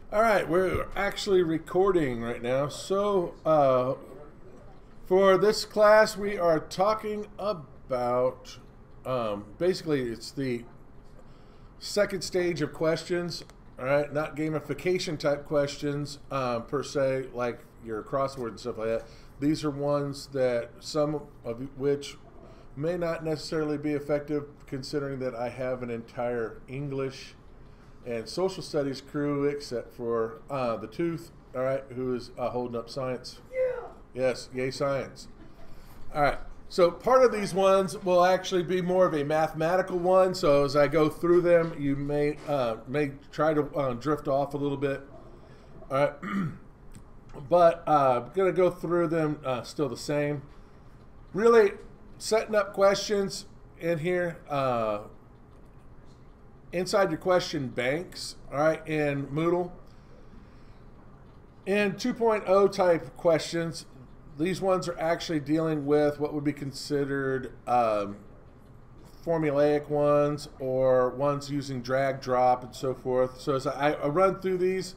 All right, we're actually recording right now. So, for this class, we are talking about basically it's the second stage of questions. All right, not gamification type questions per se, like your crossword and stuff like that. These are ones that some of which may not necessarily be effective, considering that I have an entire English and social studies crew, except for the Tooth, all right, who is holding up science. Yeah. Yes, yay science. All right, so part of these ones will actually be more of a mathematical one. So as I go through them, you may try to drift off a little bit. All right, but I'm gonna go through them still the same. Really setting up questions in here. Inside your question banks, all right, in Moodle. In 2.0 type questions, these ones are actually dealing with what would be considered formulaic ones or ones using drag, drop, and so forth. So as I run through these,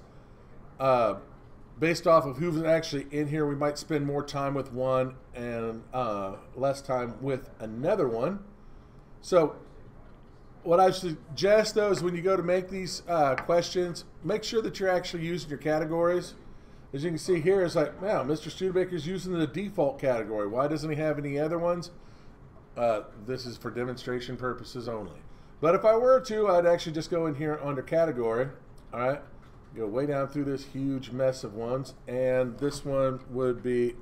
based off of who's actually in here, we might spend more time with one and less time with another one. So what I suggest, though, is when you go to make these questions, make sure that you're actually using your categories. As you can see here, it's like, wow, Mr. Studebaker's using the default category. Why doesn't he have any other ones? This is for demonstration purposes only. But if I were to, I'd actually just go in here under category. All right, go way down through this huge mess of ones, and this one would be,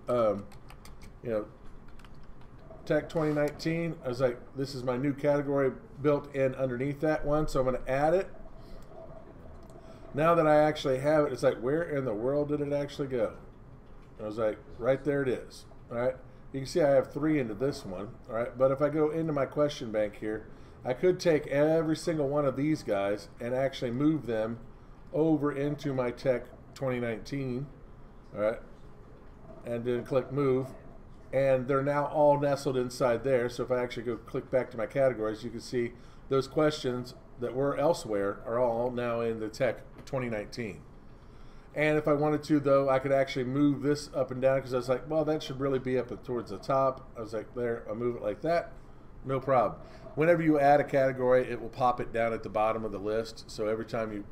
Tech 2019. I was like, this is my new category built in underneath that one, so I'm going to add it. Now that I actually have it, it's like, where in the world did it actually go? I was like, right there it is. All right, you can see I have 3 into this one. All right, but if I go into my question bank here, I could take every single one of these guys and actually move them over into my Tech 2019. All right, and then click move. And they're now all nestled inside there. So if I actually go click back to my categories, you can see those questions that were elsewhere are all now in the Tech 2019. And if I wanted to, though, I could actually move this up and down, because I was like, well, that should really be up towards the top. I was like, there, I'll move it like that. No problem. Whenever you add a category, it will pop it down at the bottom of the list. So every time you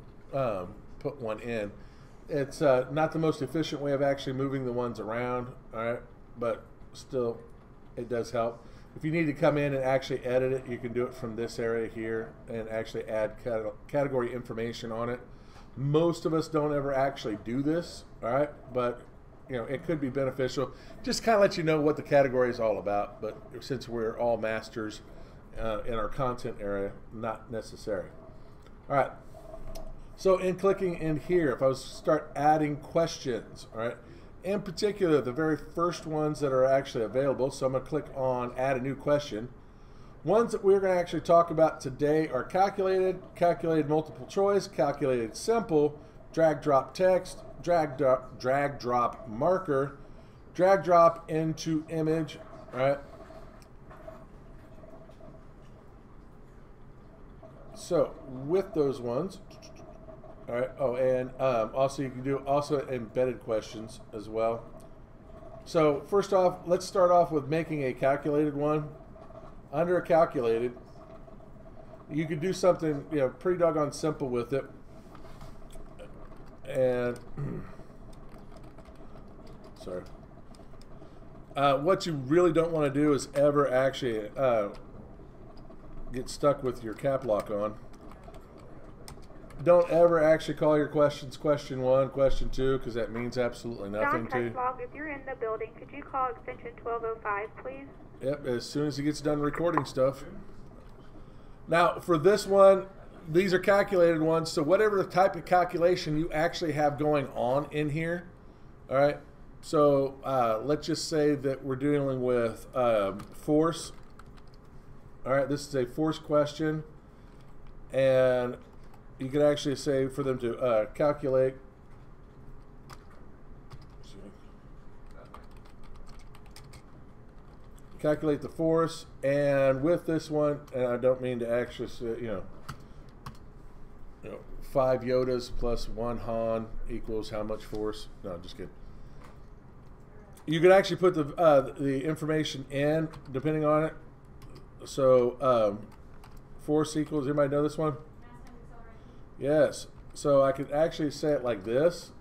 put one in, it's not the most efficient way of actually moving the ones around, all right, but still it does help. If you need to come in and actually edit it, you can do it from this area here and actually add category information on it. Most of us don't ever actually do this, all right, but it could be beneficial. Just kind of let you know what the category is all about, but since we're all masters in our content area, not necessary. All right, so in clicking in here, if I was to start adding questions, all right, in particular, the very first ones that are actually available, so I'm going to click on Add a New Question. Ones that we're going to actually talk about today are calculated, calculated multiple choice, calculated simple, drag drop text, drag drop marker, drag drop into image, right? So with those ones, all right. Oh, and also you can do embedded questions as well. So first off, let's start off with making a calculated one. Under a calculated, you could do something pretty doggone simple with it. And sorry. What you really don't want to do is ever actually get stuck with your cap lock on. Don't ever actually call your questions question 1, question 2, because that means absolutely nothing to you. If you're in the building, could you call extension 1205, please? Yep, as soon as he gets done recording stuff. Now, for this one, these are calculated ones, so whatever the type of calculation you actually have going on in here, all right? So let's just say that we're dealing with force. All right, this is a force question, and you could actually say for them to calculate the force, and with this one, and I don't mean to actually say, 5 Yodas plus 1 Han equals how much force? No, I'm just kidding. You could actually put the information in depending on it. So force equals, everybody know this one? Yes. So I could actually say it like this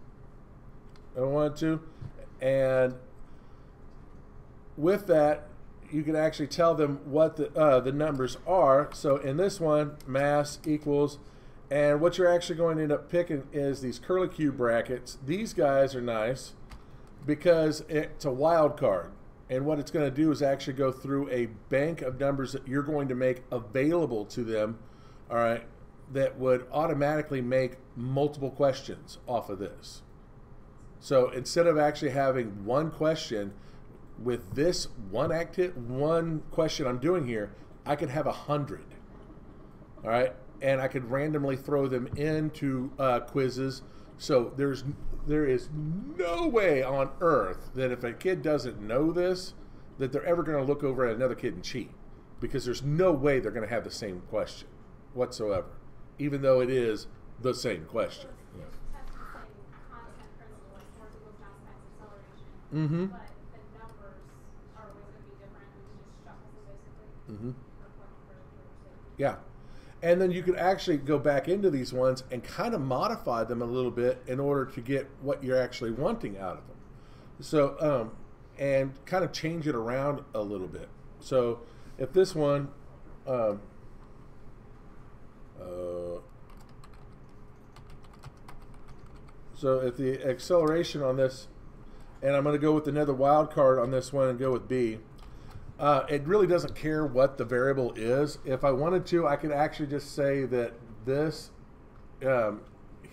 if I wanted to. And with that, you can actually tell them what the numbers are. So in this one, mass equals, and what you're actually going to end up picking is these curlicue brackets. These guys are nice because it's a wild card. And what it's going to do is actually go through a bank of numbers that you're going to make available to them, all right, that would automatically make multiple questions off of this. So instead of actually having one question, with this one question I'm doing here, I could have 100. All right, and I could randomly throw them into quizzes. So there is no way on earth that if a kid doesn't know this, that they're ever going to look over at another kid and cheat, because there's no way they're going to have the same question whatsoever, even though it is the same question. Yeah. Mm-hmm. Mm-hmm. Yeah. And then you could actually go back into these ones and kind of modify them a little bit in order to get what you're actually wanting out of them. So, and kind of change it around a little bit. So if this one, so if the acceleration on this, and I'm going to go with another wild card on this one and go with B. It really doesn't care what the variable is. If I wanted to, I could actually just say that this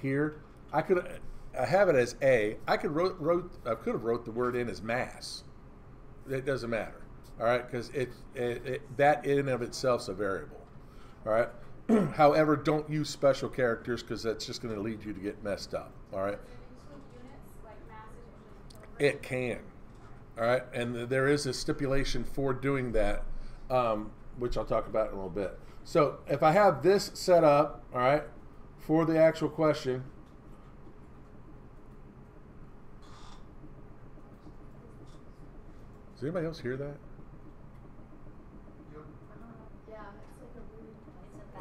here, I have it as A. I could I could have wrote the word in as mass. It doesn't matter, all right, because that in and of itself is a variable, all right. However, don't use special characters because that's just going to lead you to get messed up, all right. It can. All right, and there is a stipulation for doing that, which I'll talk about in a little bit. So if I have this set up, all right, for the actual question, does anybody else hear that?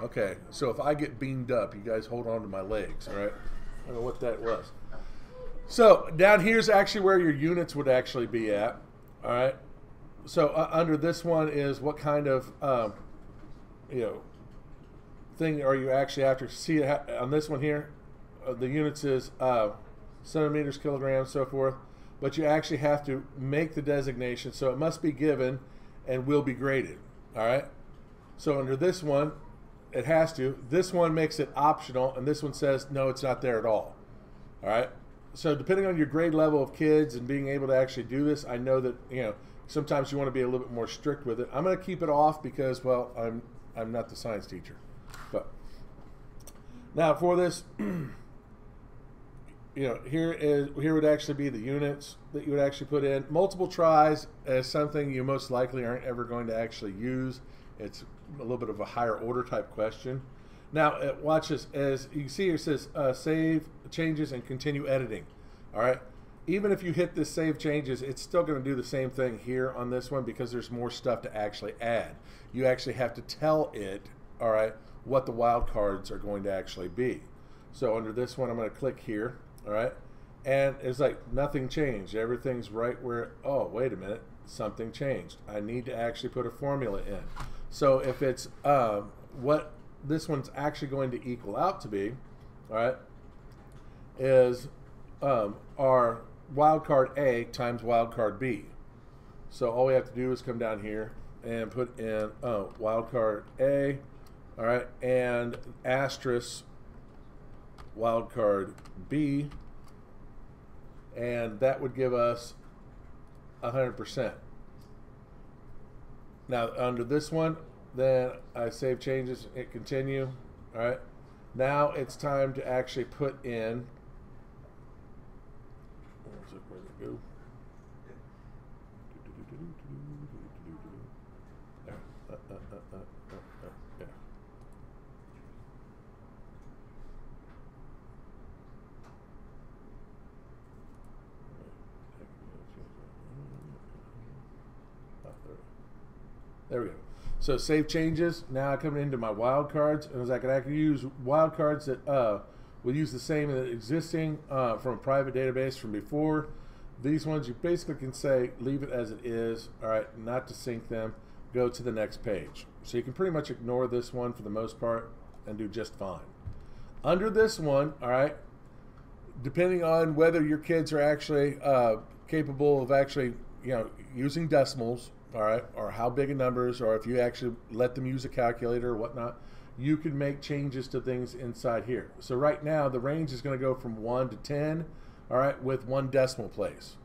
Okay, so if I get beamed up, you guys hold on to my legs, all right? I don't know what that was. So down here's actually where your units would actually be at, all right? So under this one is what kind of, thing are you actually after? See on this one here, the units is centimeters, kilograms, so forth. But you actually have to make the designation, so it must be given and will be graded, all right? So under this one, it has to. This one makes it optional, and this one says, no, it's not there at all, all right? So depending on your grade level of kids and being able to actually do this, I know that, sometimes you want to be a little bit more strict with it. I'm going to keep it off because, well, I'm not the science teacher. But now for this, here would actually be the units that you would actually put in. Multiple tries is something you most likely aren't ever going to actually use. It's a little bit of a higher order type question. Now, watch this. As you can see here, it says save changes and continue editing. All right. Even if you hit this save changes, it's still going to do the same thing here on this one because there's more stuff to actually add. You actually have to tell it, all right, what the wildcards are going to actually be. So under this one, I'm going to click here, all right, and it's like nothing changed. Everything's right where, oh, wait a minute, something changed. I need to actually put a formula in. So if it's what this one's actually going to equal out to be, all right, is our wildcard A times wildcard B. So all we have to do is come down here and put in wildcard A, all right, and asterisk wildcard B, and that would give us 100%. Now under this one, then I save changes, hit continue, all right. Now it's time to actually put in, where did it go? There. There we go. So save changes. Now I come into my wildcards, and as I can use wildcards that will use the same as existing from a private database from before. These ones you basically can say leave it as it is. All right, not to sync them. Go to the next page. So you can pretty much ignore this one for the most part and do just fine. Under this one, all right, depending on whether your kids are actually capable of actually, using decimals, all right, or how big a numbers, or if you actually let them use a calculator or whatnot, you can make changes to things inside here. So right now, the range is going to go from 1 to 10, all right, with 1 decimal place.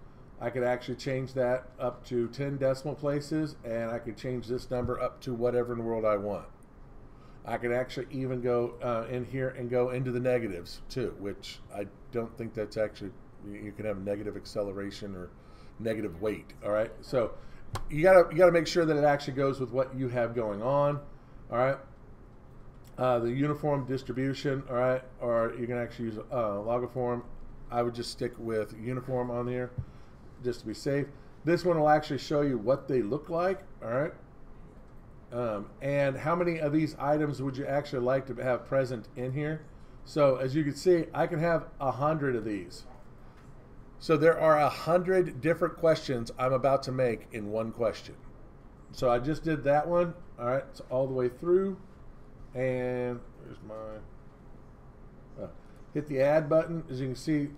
I could actually change that up to 10 decimal places, and I could change this number up to whatever in the world I want. I could actually even go in here and go into the negatives too, which I don't think that's actually, you can have negative acceleration or negative weight, all right? So you gotta make sure that it actually goes with what you have going on, all right? The uniform distribution, all right, or you can actually use logiform. I would just stick with uniform on here just to be safe. This one will actually show you what they look like, all right? And how many of these items would you actually like to have present in here? So as you can see, I can have 100 of these. So there are 100 different questions I'm about to make in one question. So I just did that one. All right, it's all the way through. And there's my, hit the add button. As you can see,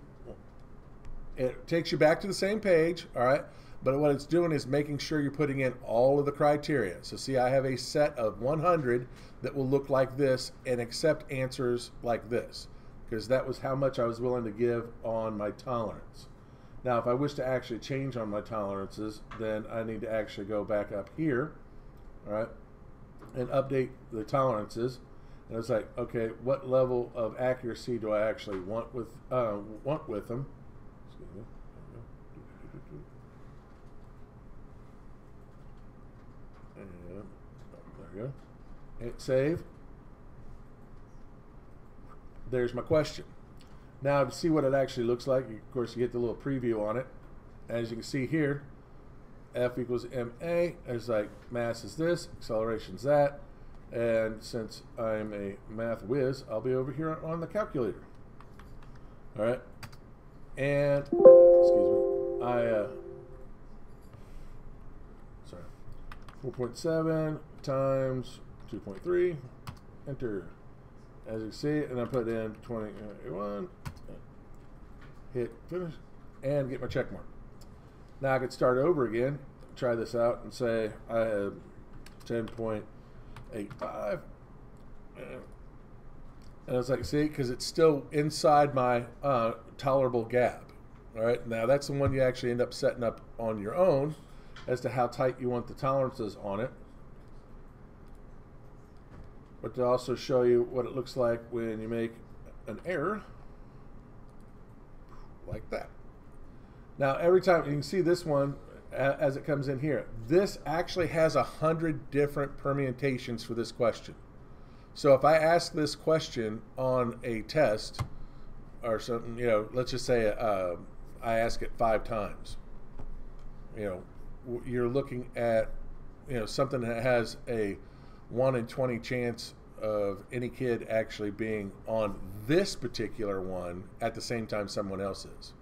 it takes you back to the same page, all right? But what it's doing is making sure you're putting in all of the criteria. So see, I have a set of 100 that will look like this and accept answers like this, because that was how much I was willing to give on my tolerance. Now, if I wish to actually change on my tolerances, then I need to actually go back up here, all right, and update the tolerances. And it's like, okay, what level of accuracy do I actually want with them? Excuse me. And there we go. Hit save. There's my question. Now to see what it actually looks like, of course, you get the little preview on it. As you can see here, F equals MA. It's like mass is this, acceleration is that. And since I'm a math whiz, I'll be over here on the calculator. All right. And, excuse me, sorry, 4.7 times 2.3, enter. As you can see, and I put in 21, hit finish, and get my check mark. Now I could start over again, try this out, and say I have 10.85. And it's like, see, because it's still inside my tolerable gap. All right, now that's the one you actually end up setting up on your own as to how tight you want the tolerances on it. But to also show you what it looks like when you make an error, like that. Now, every time, you can see this one as it comes in here. This actually has 100 different permutations for this question. So if I ask this question on a test or something, let's just say I ask it 5 times. You're looking at, something that has a 1 in 20 chance of any kid actually being on this particular one at the same time someone else is.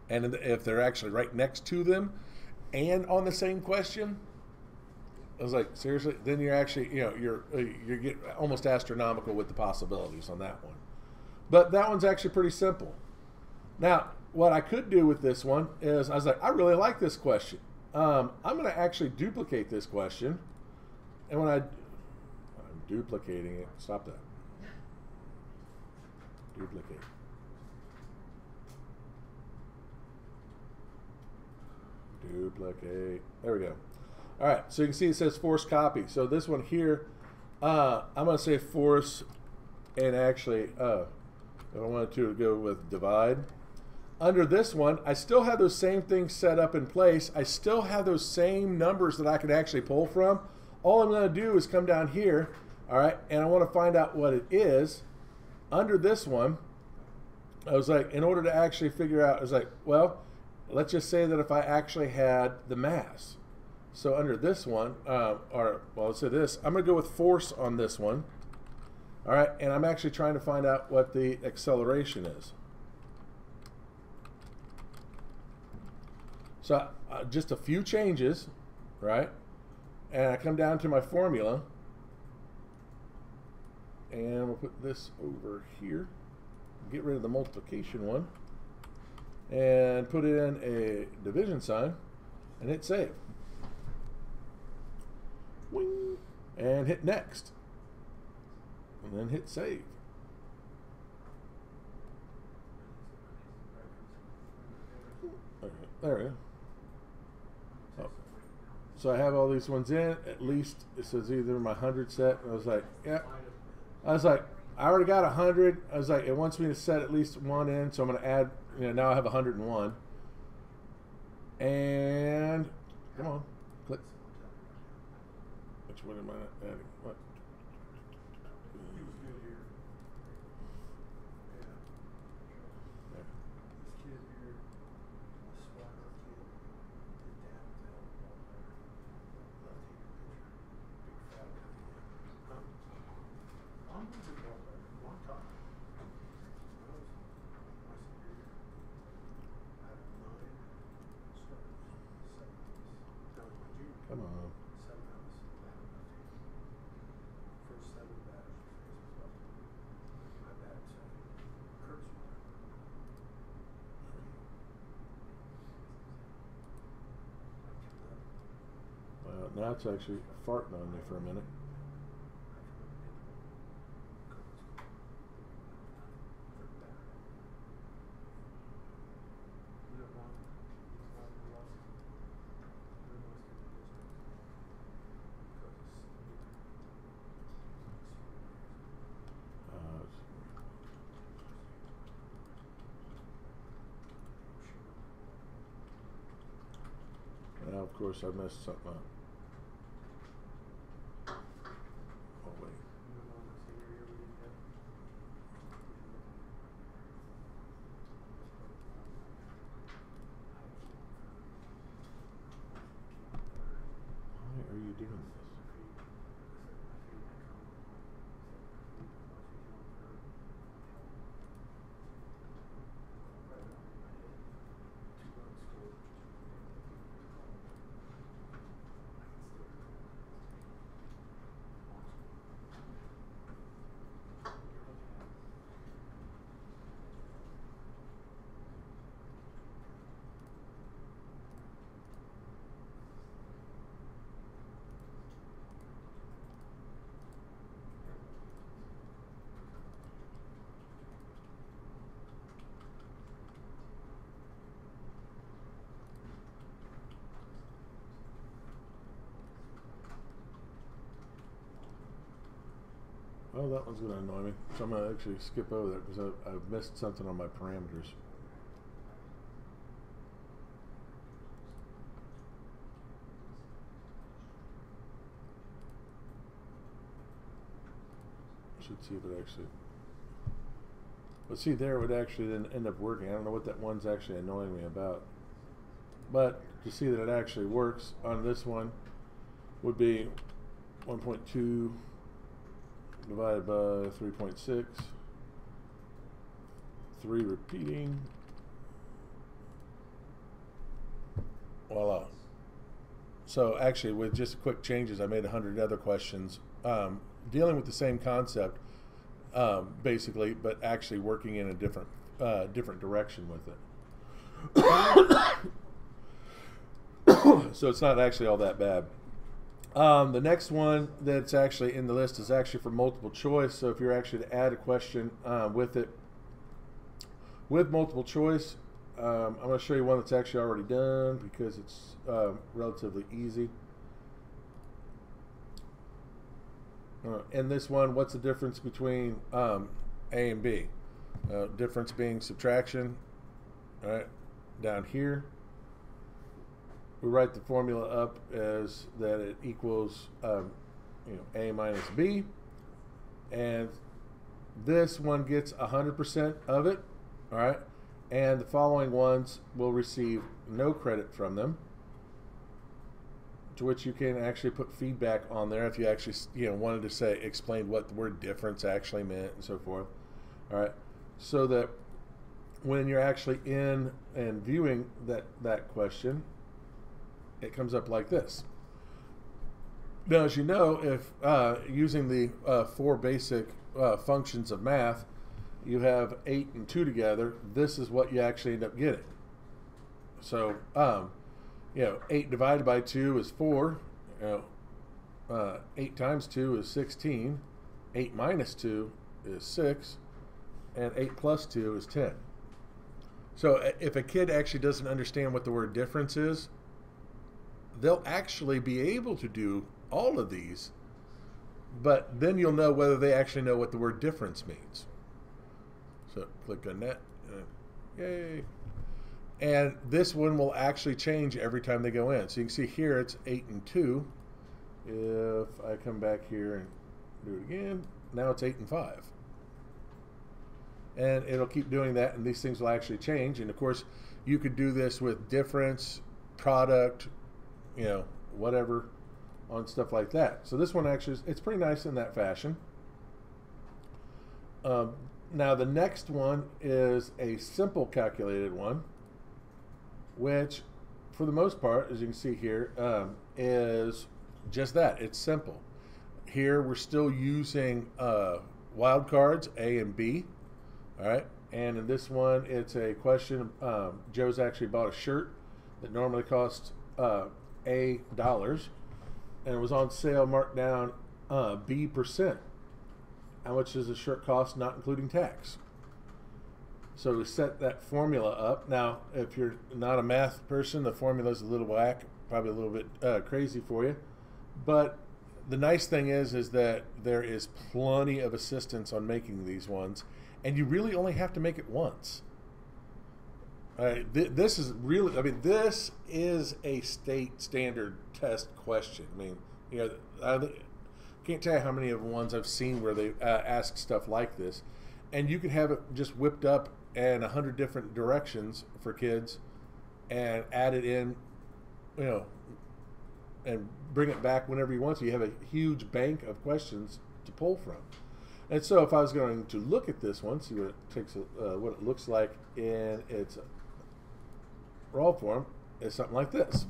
And if they're actually right next to them and on the same question, I was like, seriously? Then you're actually, you get almost astronomical with the possibilities on that one. But that one's actually pretty simple. Now, what I could do with this one is I was like, I really like this question. I'm going to actually duplicate this question. And when I'm duplicating it, stop that. Duplicate. Duplicate. There we go. All right, so you can see it says force copy. So this one here, I'm going to say force, and actually, if I wanted to go with divide. Under this one, I still have those same things set up in place. I still have those same numbers that I could actually pull from. All I'm going to do is come down here, all right, and I want to find out what it is. Under this one, I was like, in order to actually figure out, I was like, well, let's just say that if I actually had the mass. So under this one, or well, let's say this, I'm going to go with force on this one. All right, and I'm actually trying to find out what the acceleration is. So just a few changes, right? And I come down to my formula, and we'll put this over here. Get rid of the multiplication one, and put in a division sign, and hit save. Wing, and hit next, and then hit save. Okay, there we go. Oh. So I have all these ones in. At least it says either my 100 set. And I was like, yeah. I was like, I already got 100. I was like, it wants me to set at least one in, so I'm going to add. You know, now I have 101. And come on, click. Which one am I adding? What? Come on. Now it's actually farting on me for a minute. Now, of course, I messed something up. Oh, wait. Why are you doing this? Oh, that one's going to annoy me. So I'm going to actually skip over that because I've missed something on my parameters. Should see if it actually... But see, there it would actually then end up working. I don't know what that one's actually annoying me about. But to see that it actually works on this one would be 1.2 divided by 3.6, 3 repeating, voila. So actually with just quick changes, I made 100 other questions dealing with the same concept basically, but actually working in a different direction with it. So it's not actually all that bad. The next one that's actually in the list is actually for multiple choice. So if you're actually to add a question with it, with multiple choice, I'm going to show you one that's actually already done because it's relatively easy. In this one, what's the difference between A and B? Difference being subtraction. All right, down here. We write the formula up as that it equals A minus B, and this one gets 100% of it, all right, and the following ones will receive no credit from them. to which you can actually put feedback on there if you actually wanted to say explain what the word difference actually meant and so forth. All right, so that when you're actually in and viewing that question, it comes up like this. Now, as you know, if using the 4 basic functions of math, you have 8 and 2 together, this is what you actually end up getting. So, 8 divided by 2 is 4. 8 times 2 is 16. 8 minus 2 is 6. And 8 plus 2 is 10. So if a kid actually doesn't understand what the word difference is, they'll actually be able to do all of these, but then you'll know whether they actually know what the word difference means. So click on that. Yay. And this one will actually change every time they go in. So you can see here it's 8 and 2. If I come back here and do it again, now it's 8 and 5. And it'll keep doing that, and these things will actually change. And of course, you could do this with difference, product, whatever, on stuff like that. So this one actually, it's pretty nice in that fashion. Now the next one is a simple calculated one, which for the most part, as you can see here, is just that. It's simple. Here we're still using wildcards A and B. All right, and in this one, it's a question. Joe's actually bought a shirt that normally costs $A, and it was on sale, marked down B%. How much does a shirt cost, not including tax? So we set that formula up. Now, if you're not a math person, the formula is a little whack, probably a little bit crazy for you. But the nice thing is that there is plenty of assistance on making these ones. And you really only have to make it once. This is really, this is a state standard test question. I can't tell you how many of the ones I've seen where they ask stuff like this. And you can have it just whipped up in 100 different directions for kids and add it in, and bring it back whenever you want to. You have a huge bank of questions to pull from. And so if I was going to look at this one, see what it takes, what it looks like in its raw form, is something like this.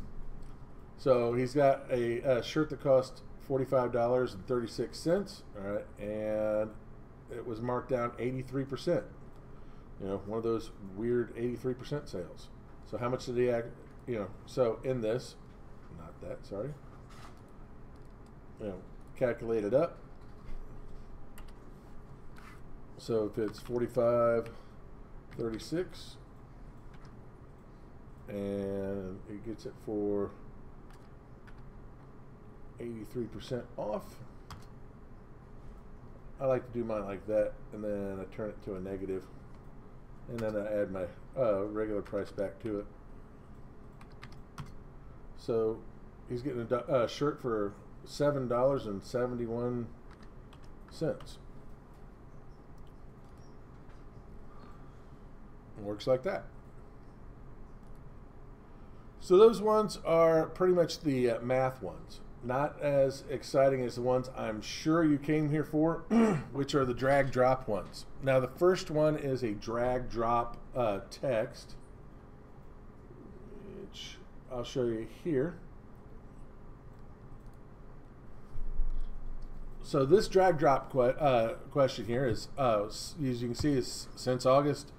So he's got a shirt that cost $45.36, all right, and it was marked down 83%. One of those weird 83% sales. So how much did he, so in this, not that, sorry, calculate it up. So if it's 45.36 and it gets it for 83% off, I like to do mine like that, and then I turn it to a negative, and then I add my regular price back to it. So he's getting a shirt for $7.71. Works like that. So those ones are pretty much the math ones. Not as exciting as the ones I'm sure you came here for, which are the drag drop ones. Now the first one is a drag drop text, which I'll show you here. So this drag drop question here is, as you can see, is since August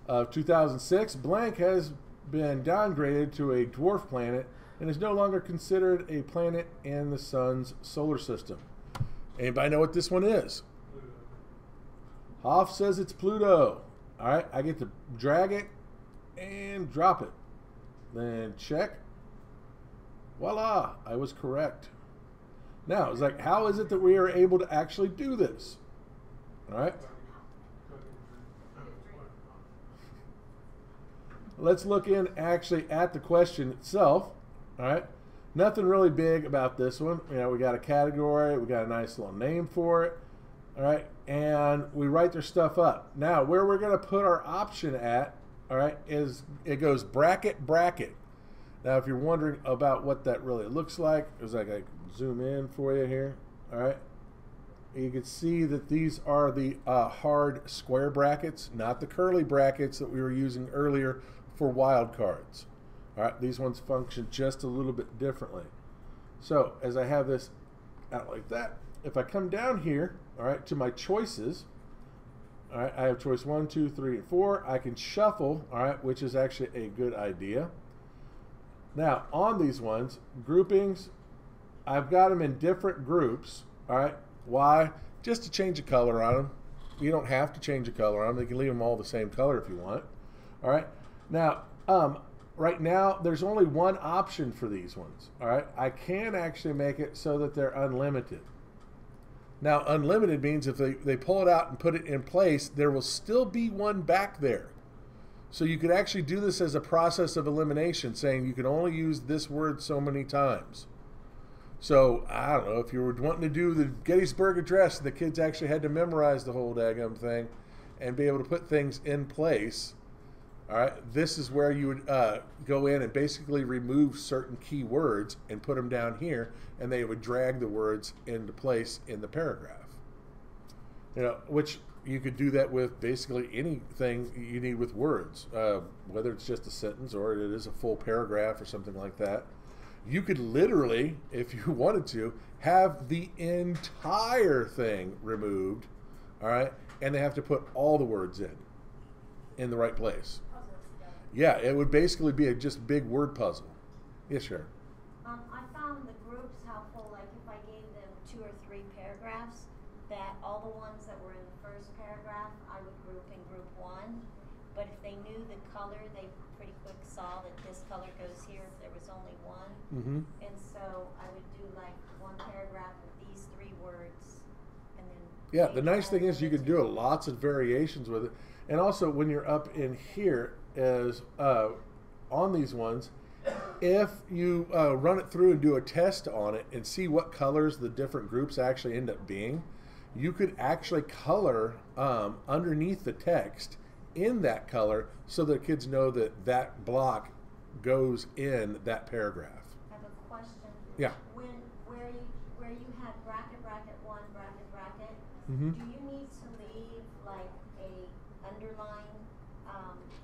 of 2006, blank has been downgraded to a dwarf planet and is no longer considered a planet in the sun's solar system. Anybody know what this one is? Hoff says it's Pluto. All right, I get to drag it and drop it. Then check. Voila, I was correct. Now, it's like, how is it that we are able to actually do this? All right. Let's look in actually at the question itself. All right. Nothing really big about this one. We got a category. We got a nice little name for it. All right. And we write their stuff up. Now, where we're going to put our option at, all right, is it goes bracket, bracket. Now, if you're wondering about what that really looks like, it's like I zoom in for you here. All right. You can see that these are the hard square brackets, not the curly brackets that we were using earlier for wildcards. All right, these ones function just a little bit differently. So as I have this out like that, if I come down here, all right, to my choices, all right, I have choice 1, 2, 3, and 4. I can shuffle, all right, which is actually a good idea. Now, on these ones, groupings, I've got them in different groups, all right. Why? Just to change the color on them. You don't have to change the color on them. You can leave them all the same color if you want. All right. Now, right now, there's only one option for these ones. All right. I can actually make it so that they're unlimited. Now, unlimited means if they pull it out and put it in place, there will still be one back there. So you could actually do this as a process of elimination, saying you can only use this word so many times. So, I don't know, if you were wanting to do the Gettysburg Address, the kids actually had to memorize the whole daggum thing and be able to put things in place. All right, this is where you would go in and basically remove certain key words and put them down here, and they would drag the words into place in the paragraph. You know, which you could do that with basically anything you need with words, whether it's just a sentence or it is a full paragraph or something like that. You could literally, if you wanted to, have the entire thing removed, all right, and they have to put all the words in the right place. Yeah, it would basically be a just big word puzzle. Yes, sure. I found the groups helpful, like if I gave them 2 or 3 paragraphs, that all the ones that were in the first paragraph, I would group in group 1. But if they knew the color, they pretty quick saw that this color goes here if there was only one. Mm-hmm. And so I would do like 1 paragraph with these 3 words, and then. Yeah, the nice thing is you can do lots of variations with it. And also when you're up in here is on these ones, if you run it through and do a test on it and see what colors the different groups actually end up being, you could actually color underneath the text in that color so that kids know that that block goes in that paragraph. I have a question. Yeah. Where you had bracket 1, bracket, Mm-hmm. do you need to leave like a underline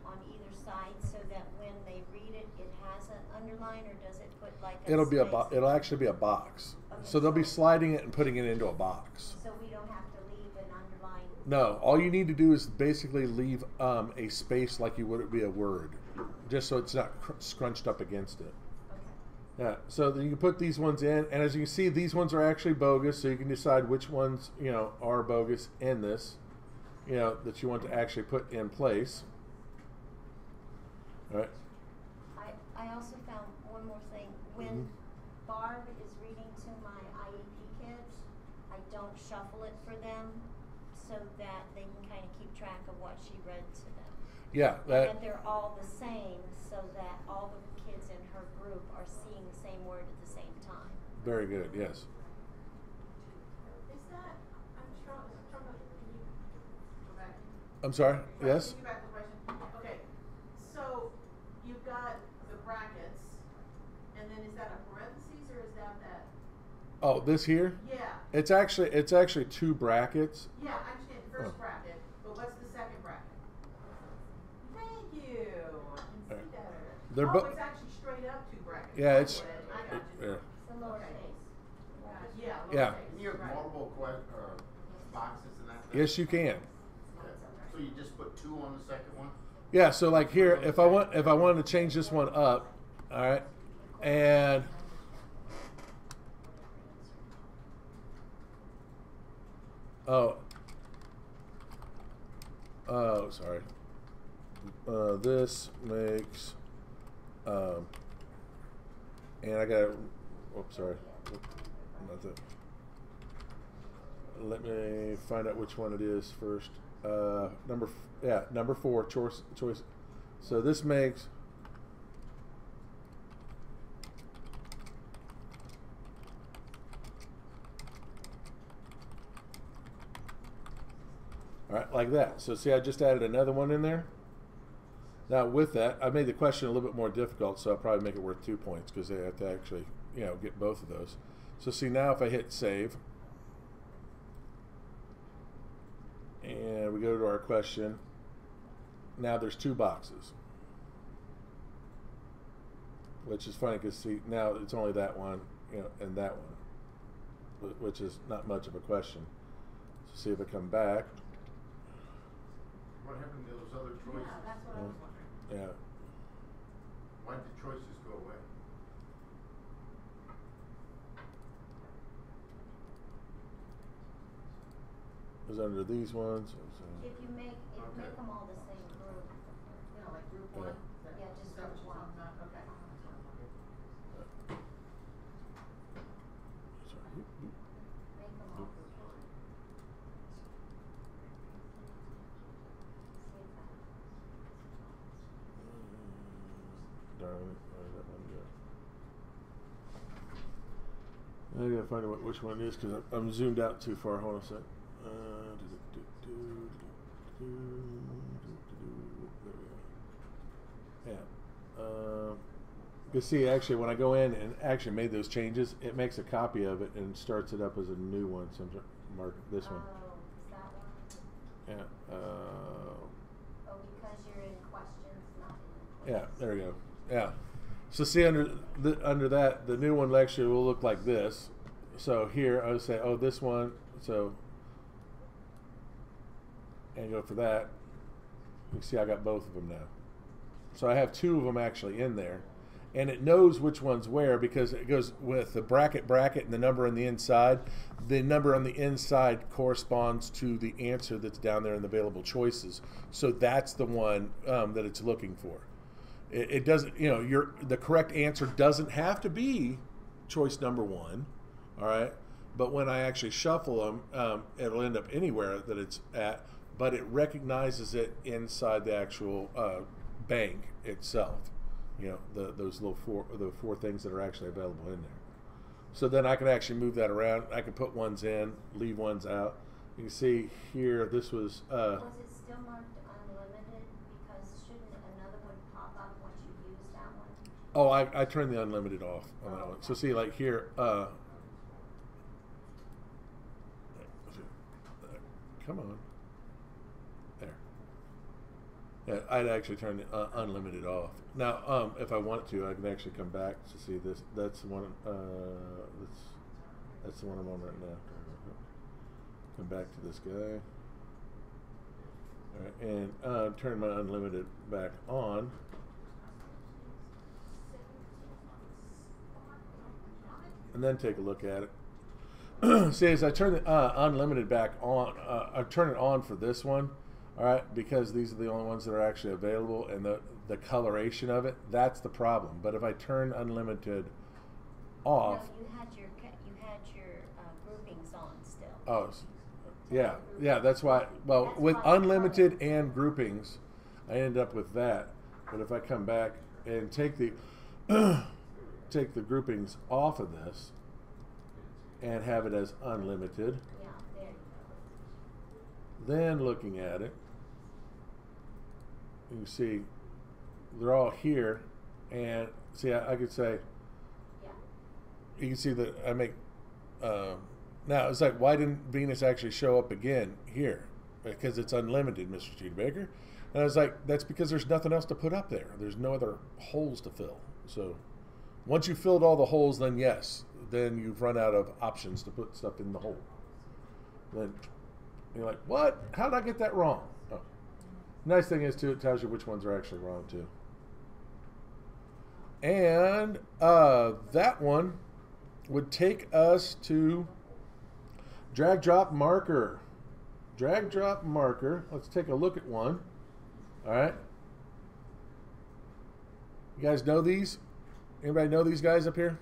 on either side so that when they read it, it has an underline, or does it put like a space? It'll actually be a box. Okay, So they'll be sliding it and putting it into a box. So we don't have to leave an underline. No, all you need to do is basically leave a space like you would be a word, just so it's not scrunched up against it. Okay. Yeah, so then you can put these ones in, and as you can see, these ones are actually bogus, so you can decide which ones, you know, are bogus in this, you know, that you want to actually put in place. All right. I also found one more thing. When Barb is reading to my IEP kids, I don't shuffle it for them so that they can kind of keep track of what she read to them. Yeah, And that they're all the same so that all the kids in her group are seeing the same word at the same time. very good, yes. Is that, I'm struggling, can you go back? I'm sorry, Right, yes? take you back to the question. Okay, so you've got the brackets, and then is that a parentheses or is that? Oh, this here? Yeah, It's actually 2 brackets. yeah, I understand the first Oh. bracket, but what's the second bracket? Thank you, I can see better. They're Oh, it's actually straight up 2 brackets. Yeah, it's- I got you. Yeah. It's a lowercase. Yeah, Yeah. lowercase, Can you have right. multiple boxes in that? Yes, you can. Okay. So you just put 2 on the second one? Yeah, so like here, if I wanted to change this one up, all right, and sorry. This makes, and I got, oops, sorry, not that. Let me find out which one it is first. Number 4, choice. So this makes, all right, like that. So see, I just added another one in there. Now with that, I made the question a little bit more difficult, so I'll probably make it worth 2 points because they have to actually, you know, get both of those. So see, now if I hit save, and we go to our question, now there's 2 boxes. Which is funny because see, now it's only that one, you know, and that one, which is not much of a question. So see if I come back. What happened to those other choices? Yeah, that's what I was wondering. Yeah. Why did the choices go away? It was under these ones. If you make them all the same group. You know, like group one? Yeah, just Is that what group you're one. talking about? Okay. Make them all group one. See if that. Darn it, where did that one go? I gotta find out which one it is because I'm zoomed out too far. Hold on a sec. There we go. Yeah. You see, actually, when I go in and actually made those changes, it makes a copy of it and starts it up as a new one. So I'm mark this one. Oh, is that one? Yeah. Oh, because you're in questions, not in Yeah. quizzes. There we go. Yeah. So see, under that, the new one actually will look like this. So here, I would say, oh, this one. So, and go for that. You see, I got both of them now. So I have 2 of them actually in there. And it knows which one's where because it goes with the bracket and the number on the inside. The number on the inside corresponds to the answer that's down there in the available choices. So that's the one that it's looking for. It doesn't, you know, the correct answer doesn't have to be choice number 1, all right? But when I actually shuffle them, it'll end up anywhere that it's at, but it recognizes it inside the actual bank itself. You know, those little four things that are actually available in there. So then I can actually move that around. I can put ones in, leave ones out. You can see here, this was... Was it still marked unlimited? Because shouldn't another one pop up once you use that one? Oh, I turned the unlimited off on that one. So see, like here, come on. There. Yeah, I'd actually turn the unlimited off. Now, if I wanted to, I can actually come back to see this. That's the one. That's the one I'm on right now. Come back to this guy. All right, and turn my unlimited back on. And then take a look at it. See, as I turn the unlimited back on, I turn it on for this one, all right, because these are the only ones that are actually available, and the coloration of it, that's the problem. But if I turn unlimited off... No, you had your groupings on still. Oh, yeah, that's why, well, That's with why unlimited and groupings, I end up with that. But if I come back and take the take the groupings off of this and have it as unlimited, Yeah, there you go. then looking at it, you can see they're all here, and see, I could say, Yeah. you can see that I make, now it's like, why didn't Venus actually show up again here? Because it's unlimited, Mr. Cheesebaker. And I was like, that's because there's nothing else to put up there. There's no other holes to fill. So once you've filled all the holes, then yes, then you've run out of options to put stuff in the hole. Then you're like, what? How did I get that wrong? Oh. Nice thing is, too, it tells you which ones are actually wrong, too. And that one would take us to drag, drop, marker. Drag, drop, marker. Let's take a look at one. All right. You guys know these? Anybody know these guys up here?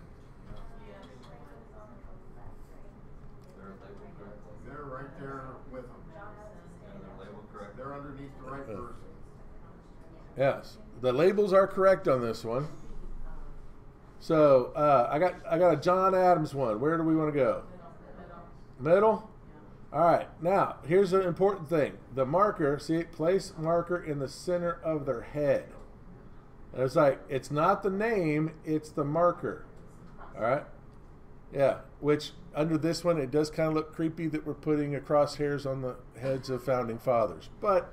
They're right there with them. They're underneath the right person. Yes. The labels are correct on this one. So I got a John Adams one. Where do we want to go? Middle? All All right, now here's an important thing. The marker, see, place marker in the center of their head. And it's like, it's not the name, it's the marker. All right? Yeah, which under this one, it does kind of look creepy that we're putting crosshairs on the heads of founding fathers. But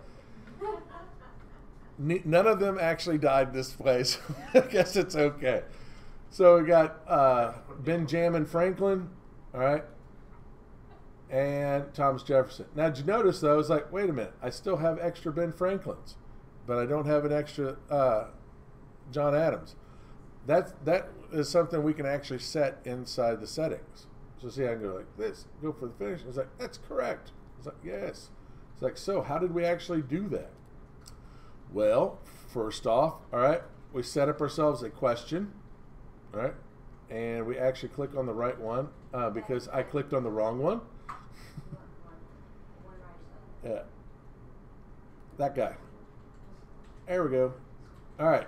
none of them actually died this way, so I guess it's okay. So we got Benjamin Franklin, all right, and Thomas Jefferson. Now, did you notice, though, it's like, wait a minute, I still have extra Ben Franklins, but I don't have an extra John Adams. That is something we can actually set inside the settings. So see, I can go like this, go for the finish. It's like, that's correct. It's like, yes. It's like, so how did we actually do that? Well, first off, all right, we set up ourselves a question, all right, and we actually click on the right one because I clicked on the wrong one. Yeah, that guy. There we go. All right,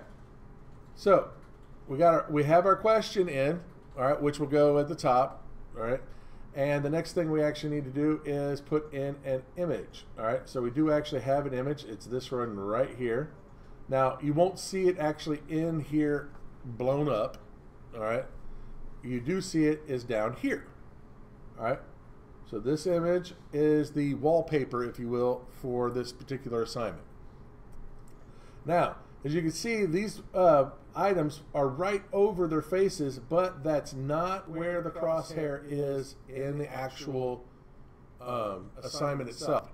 so we have our question in, all right, which will go at the top, all right, and the next thing we actually need to do is put in an image, all right. So we do actually have an image. It's this one right here. Now you won't see it actually in here blown up, all right. You do see it is down here, all right. So this image is the wallpaper, if you will, for this particular assignment. Now, as you can see, these items are right over their faces, but that's not where the crosshair is in the actual assignment itself.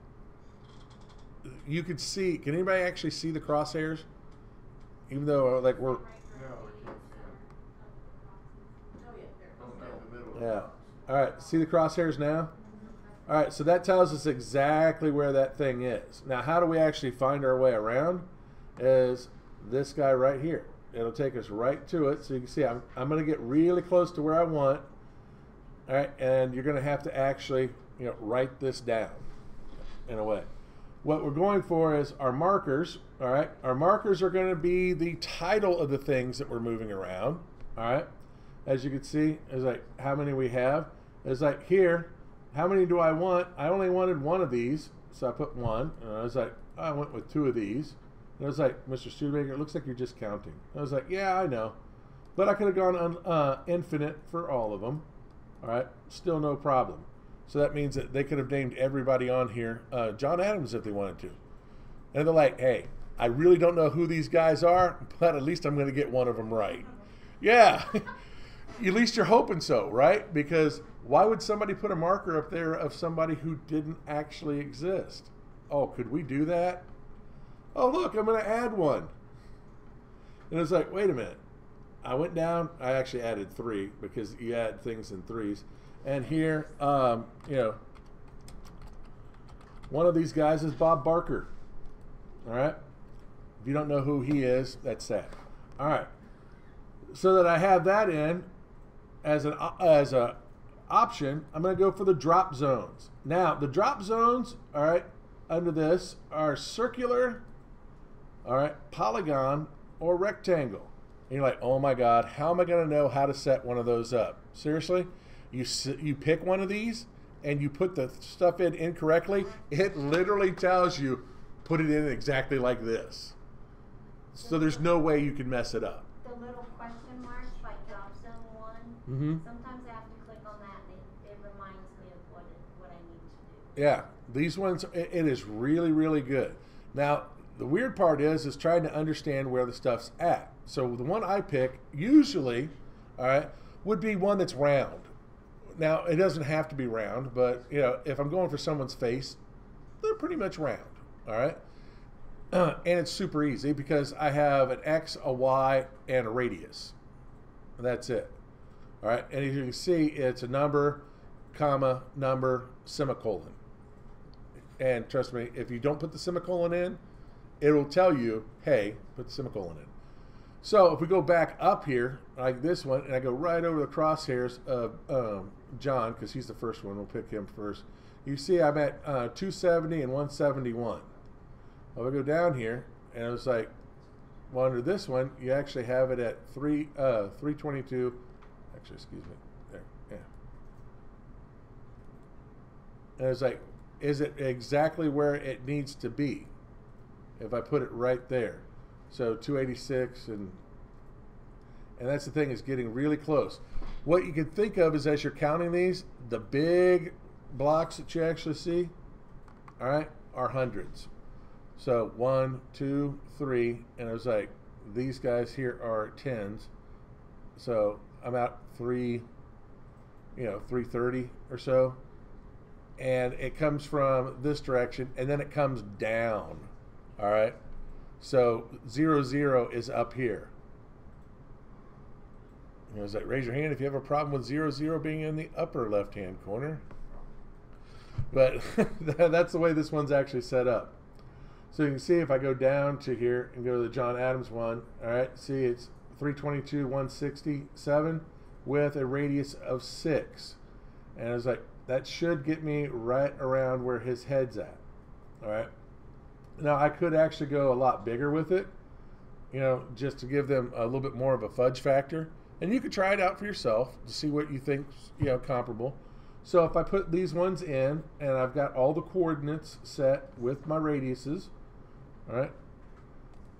You could see, can anybody actually see the crosshairs? Even though, like, we're... No, we can't see it. Yeah. All right, see the crosshairs now? All right, so that tells us exactly where that thing is. Now, how do we actually find our way around? Is this guy right here. It'll take us right to it. So you can see I'm going to get really close to where I want. All right, and you're going to have to actually, write this down in a way. What we're going for is our markers. All right, our markers are going to be the title of the things that we're moving around. All right, as you can see, it's like how many we have. It's like here, how many do I want? I only wanted one of these, so I put one. And I was like, oh, I went with two of these. And I was like, Mr. Studebaker, it looks like you're just counting. I was like, yeah, I know. But I could have gone on infinite for all of them. All right, still no problem. So that means that they could have named everybody on here John Adams if they wanted to. And they're like, hey, I really don't know who these guys are, but at least I'm going to get one of them right. Yeah, at least you're hoping so, right? Because why would somebody put a marker up there of somebody who didn't actually exist? Oh, could we do that? Oh, look, I'm going to add one. And it's like, wait a minute. I went down. I actually added 3 because you add things in 3s. And here, one of these guys is Bob Barker. All right? If you don't know who he is, that's sad. All right. So that I have that in as an option, I'm going to go for the drop zones. Now, the drop zones, all right, under this are circular, all right, polygon, or rectangle. And you're like, oh my God, how am I going to know how to set one of those up? Seriously? You pick one of these and you put the stuff in incorrectly, it literally tells you put it in exactly like this. So there's no way you can mess it up. The little question marks, like drop zone 1, sometimes I have to click on that and it reminds me of what I need to do. Yeah, these ones, it is really, really good. Now, the weird part is trying to understand where the stuff's at. So the one I pick usually, all right, would be one that's round. Now, it doesn't have to be round, but, if I'm going for someone's face, they're pretty much round, all right? And it's super easy because I have an X, a Y, and a radius. That's it. All right, and as you can see, it's a number, comma, number, semicolon. And trust me, if you don't put the semicolon in, it will tell you, hey, put the semicolon in. So if we go back up here, like this one, and I go right over the crosshairs of John, because he's the first one, we'll pick him first. You see I'm at 270 and 171. Well, we go down here, and it was like, well, under this one, you actually have it at 322. Actually, excuse me. There, yeah. And it's like, is it exactly where it needs to be? If I put it right there. So 286, and that's the thing, is getting really close. What you can think of is, as you're counting these, the big blocks that you actually see, all right, are hundreds. So 1, 2, 3, and it was like, these guys here are tens. So I'm at 330 or so. And it comes from this direction, and then it comes down. All right. So 0, 0 is up here. You know, it's like, raise your hand if you have a problem with 0, 0 being in the upper left-hand corner. But that's the way this one's actually set up. So you can see if I go down to here and go to the John Adams one, all right, see it's 322, 167 with a radius of 6. And I was like, that should get me right around where his head's at. All right. Now I could actually go a lot bigger with it, you know, just to give them a little bit more of a fudge factor. And you could try it out for yourself to see what you think, you know, comparable. So if I put these ones in, and I've got all the coordinates set with my radiuses, all right,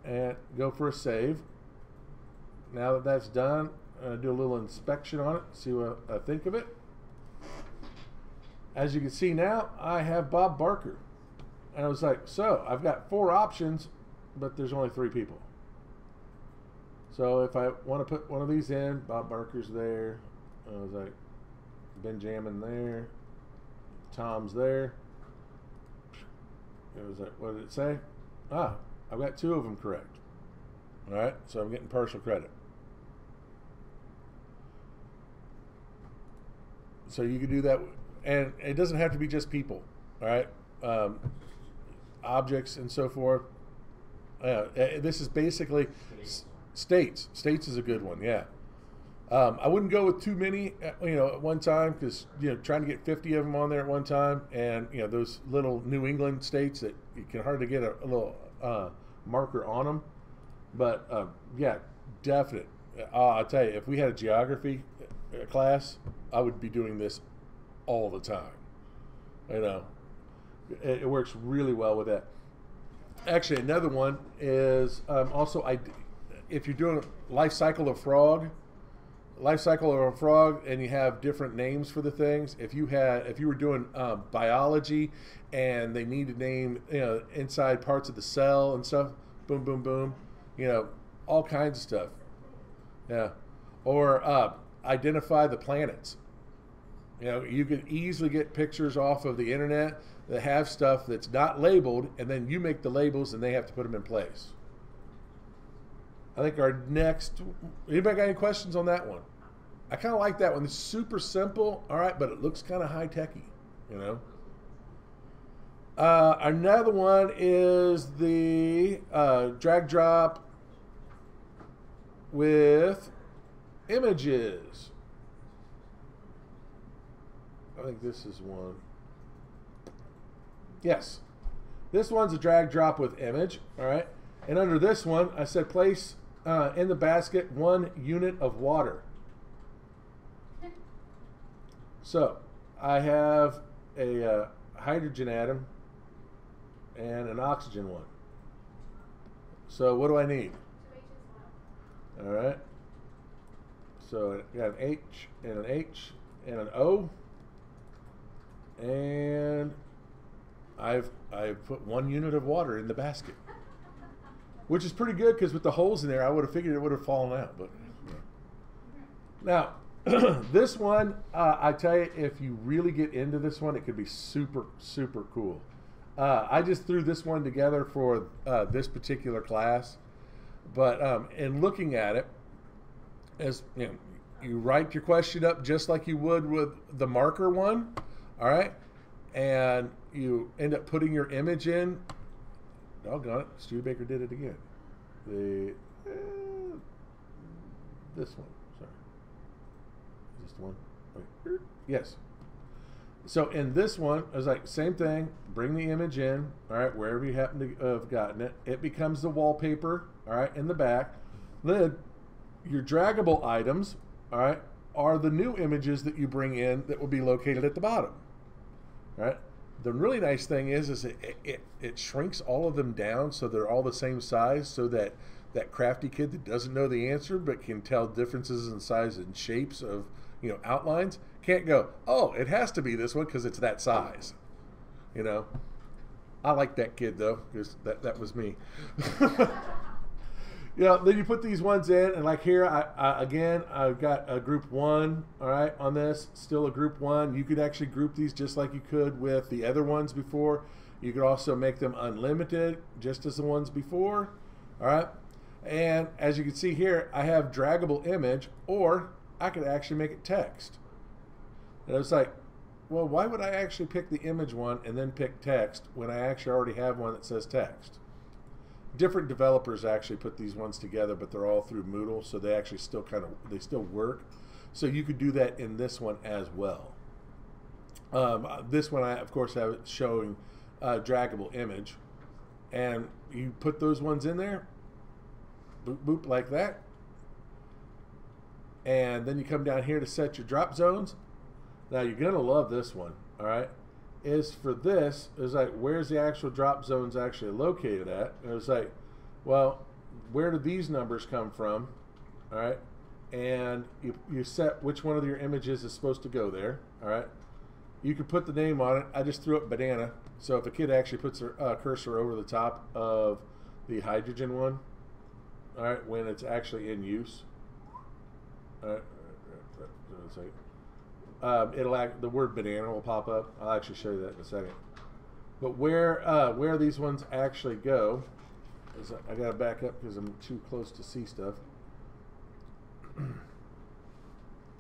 and go for a save. Now that that's done, I'm going to do a little inspection on it, see what I think of it. As you can see now, I have Bob Barker. And I was like, so I've got 4 options, but there's only 3 people. So if I want to put one of these in, Bob Barker's there. I was like, Benjamin there. Tom's there. It was like, what did it say? Ah, I've got 2 of them correct. All right, so I'm getting partial credit. So you can do that, and it doesn't have to be just people. All right, objects and so forth. This is basically states. States is a good one. Yeah. I wouldn't go with too many, you know, at one time, because, you know, trying to get 50 of them on there at one time, and, you know, those little New England states that you can hardly get a little marker on them. But yeah, definite. I'll tell you, if we had a geography class, I would be doing this all the time. You know, it works really well with that. Actually, another one is also, if you're doing life cycle of frog, and you have different names for the things. If you were doing biology, and they need to name, you know, inside parts of the cell and stuff, boom, boom, boom, you know, all kinds of stuff. Yeah, or identify the planets. You know, you can easily get pictures off of the internet that have stuff that's not labeled, and then you make the labels, and they have to put them in place. I think our next, anybody got any questions on that one? I kind of like that one. It's super simple, all right, but it looks kind of high-techy, you know. Another one is the drag drop with images. I think this is one. Yes. This one's a drag drop with image, all right. And under this one, I said place in the basket 1 unit of water. So I have a hydrogen atom and an oxygen one. So what do I need? All right. So I got an H and an H and an O, and I've put 1 unit of water in the basket, which is pretty good, because with the holes in there, I would have figured it would have fallen out. But now this one, I tell you, if you really get into this one, it could be super, super cool. I just threw this one together for this particular class, but in looking at it, as you know, you write your question up just like you would with the marker one, all right, and you end up putting your image in. Doggone it, Studebaker did it again. This one, sorry. Is this the one? Wait. Yes. So in this one, I was like, same thing, bring the image in, all right, wherever you happen to have gotten it. It becomes the wallpaper, all right, in the back. Then your draggable items, all right, are the new images that you bring in that will be located at the bottom. All right. The really nice thing is it shrinks all of them down so they're all the same size, so that that crafty kid that doesn't know the answer but can tell differences in size and shapes of, you know, outlines, can't go, oh, it has to be this one because it's that size. You know, I like that kid though, because that was me. You know, then you put these ones in, and like here, again, I've got a group 1, all right, on this, still a group 1. You could actually group these just like you could with the other ones before. You could also make them unlimited, just as the ones before, all right? And as you can see here, I have draggable image, or I could actually make it text. And it's like, well, why would I actually pick the image one and then pick text when I actually already have one that says text? Different developers actually put these ones together, but they're all through Moodle, so they actually still they still work. So you could do that in this one as well. This one I of course have it showing draggable image, and you put those ones in there, boop boop like that, and then you come down here to set your drop zones. Now you're gonna love this one, all right? Is for this is like, where's the actual drop zones actually located at? And it's like, well, where do these numbers come from? All right, and you set which one of your images is supposed to go there. All right, you can put the name on it. I just threw up banana, so if a kid actually puts their cursor over the top of the hydrogen one, all right, when it's actually in use, all right, the word banana will pop up. I'll actually show you that in a second. But where these ones actually go is, I gotta back up because I'm too close to see stuff.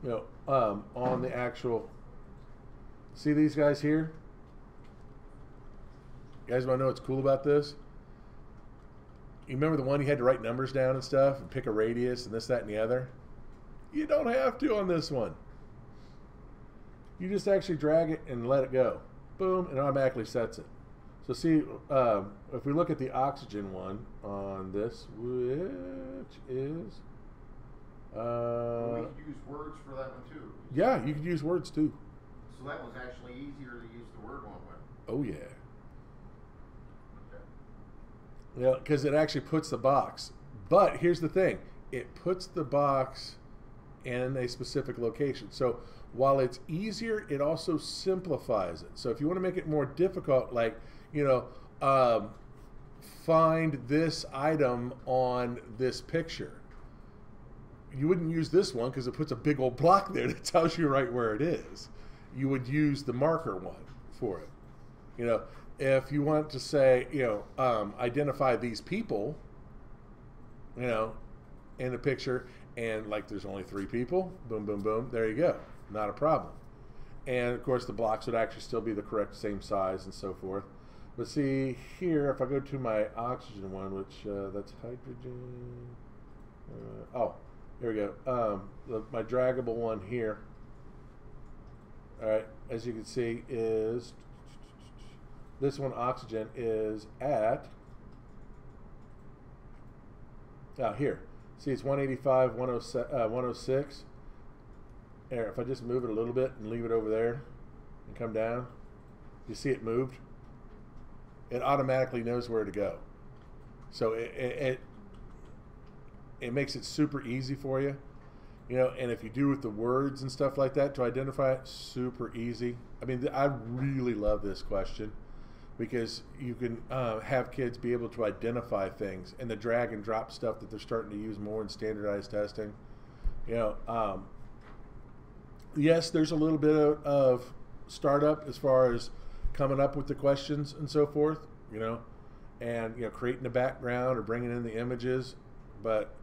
You know, on the actual, see these guys here? You guys want to know what's cool about this? You remember the one you had to write numbers down and stuff and pick a radius and this, that, and the other? You don't have to on this one. You just actually drag it and let it go. Boom, and it automatically sets it. So see, if we look at the oxygen one on this, which is... we could use words for that one too. Yeah, you could use words too. So that was actually easier to use the word one with. Oh yeah. Okay. Yeah, because it actually puts the box. But here's the thing. It puts the box in a specific location. So while it's easier, it also simplifies it. So if you want to make it more difficult, like, you know, find this item on this picture, you wouldn't use this one because it puts a big old block there that tells you right where it is. You would use the marker one for it. You know, if you want to say, you know, identify these people, you know, in a picture, and like there's only 3 people, boom, boom, boom, there you go. Not a problem. And of course the blocks would actually still be the correct same size and so forth. But see here, if I go to my oxygen one, which that's hydrogen, oh, there we go. My draggable one here, all right, as you can see, is this one, oxygen, is at here. See, it's 185, 106. There, if I just move it a little bit and leave it over there and come down, you see it moved? It automatically knows where to go. So it makes it super easy for you. You know, and if you do with the words and stuff like that to identify it, super easy. I mean, I really love this question because you can have kids be able to identify things, and the drag and drop stuff that they're starting to use more in standardized testing. You know, yes, there's a little bit of startup as far as coming up with the questions and so forth, you know, and, you know, creating the background or bringing in the images, but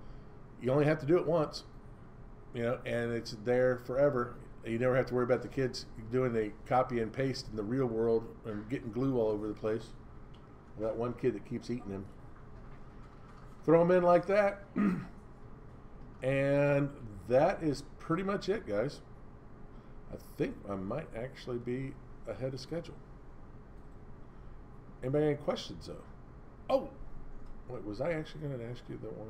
you only have to do it once, you know, and it's there forever. You never have to worry about the kids doing the copy and paste in the real world and getting glue all over the place. That one kid that keeps eating them. Throw them in like that, and that is pretty much it, guys. I think I might actually be ahead of schedule. Anybody have any questions though? Oh, wait, was I actually going to ask you the one?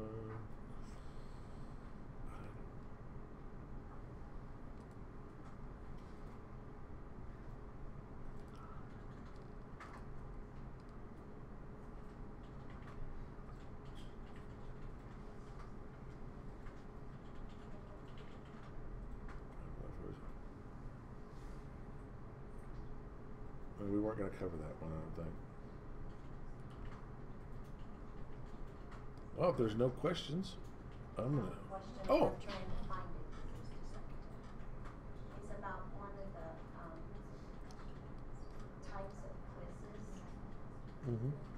weren't going to cover that one, I don't think. Well, if there's no questions, I'm going to... Oh! I'm trying to find it. It's about one of the types of quizzes. Mm-hmm.